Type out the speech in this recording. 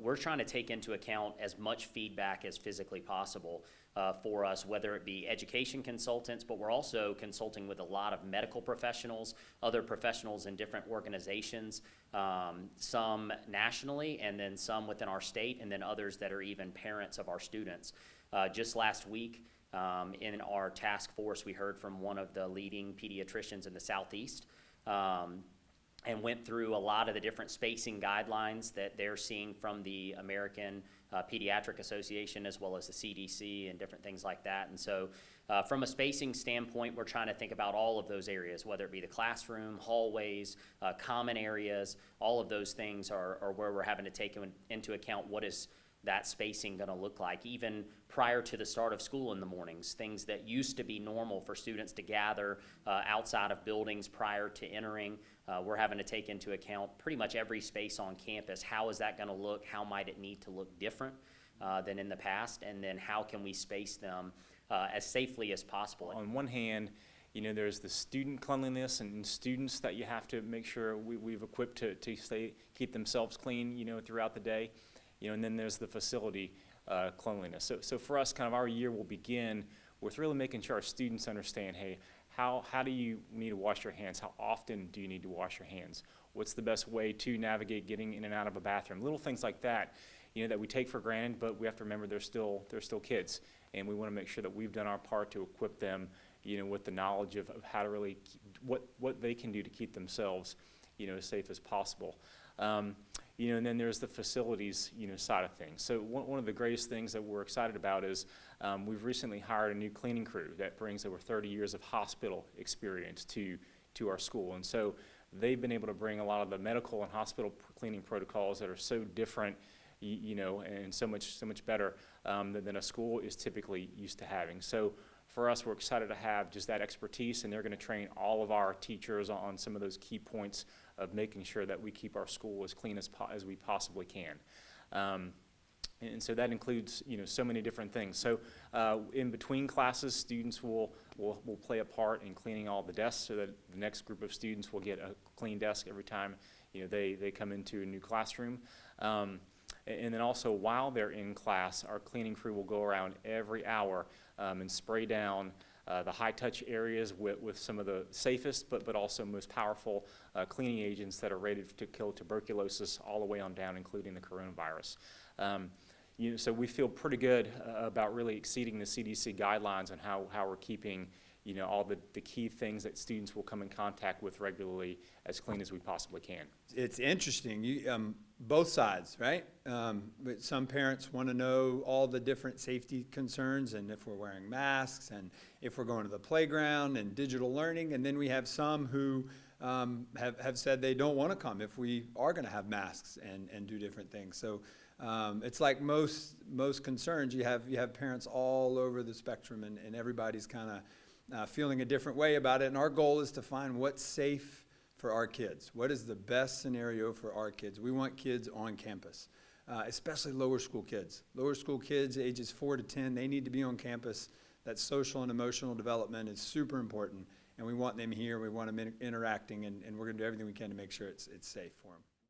we're trying to take into account as much feedback as physically possible for us, whether it be education consultants, but we're also consulting with a lot of medical professionals, other professionals in different organizations, some nationally and then some within our state, and then others that are even parents of our students. Just last week, in our task force, we heard from one of the leading pediatricians in the Southeast, and went through a lot of the different spacing guidelines that they're seeing from the American Pediatric Association as well as the CDC and different things like that. And so from a spacing standpoint, we're trying to think about all of those areas, whether it be the classroom, hallways, common areas. All of those things are where we're having to take into account what is that spacing going to look like, even prior to the start of school in the mornings. Things that used to be normal for students to gather outside of buildings prior to entering, we're having to take into account pretty much every space on campus. How is that going to look? How might it need to look different than in the past? And then how can we space them as safely as possible? On one hand, you know, there's the student cleanliness and students that you have to make sure we've equipped to keep themselves clean, you know, throughout the day. You know, and then there's the facility cleanliness. So for us, kind of our year will begin with really making sure our students understand, hey, how do you need to wash your hands? How often do you need to wash your hands? What's the best way to navigate getting in and out of a bathroom? Little things like that, you know, that we take for granted, but we have to remember they're still kids, and we want to make sure that we've done our part to equip them, you know, with the knowledge of how to really what they can do to keep themselves, you know, as safe as possible. You know, and then there's the facilities, you know, side of things. So one of the greatest things that we're excited about is we've recently hired a new cleaning crew that brings over 30 years of hospital experience to our school. And so they've been able to bring a lot of the medical and hospital cleaning protocols that are so different, you know, and so much better than a school is typically used to having. So for us, we're excited to have just that expertise, and they're going to train all of our teachers on some of those key points of making sure that we keep our school as clean as we possibly can. And so that includes, you know, so many different things. So in between classes, students will play a part in cleaning all the desks, so that the next group of students will get a clean desk every time, you know, they come into a new classroom. And then also, while they're in class, our cleaning crew will go around every hour and spray down the high-touch areas with some of the safest but also most powerful cleaning agents that are rated to kill tuberculosis all the way on down, including the coronavirus. You know, so we feel pretty good about really exceeding the CDC guidelines on how we're keeping, you know, all the key things that students will come in contact with regularly as clean as we possibly can. It's interesting, both sides, right? But some parents want to know all the different safety concerns and if we're wearing masks and if we're going to the playground and digital learning. And then we have some who have said they don't want to come if we are going to have masks and do different things. So it's like most concerns, you have parents all over the spectrum, and everybody's kind of feeling a different way about it. And our goal is to find what's safe for our kids. What is the best scenario for our kids? We want kids on campus, especially lower school kids. Lower school kids, ages 4 to 10, they need to be on campus. That social and emotional development is super important, and we want them here. We want them interacting, and we're going to do everything we can to make sure it's safe for them.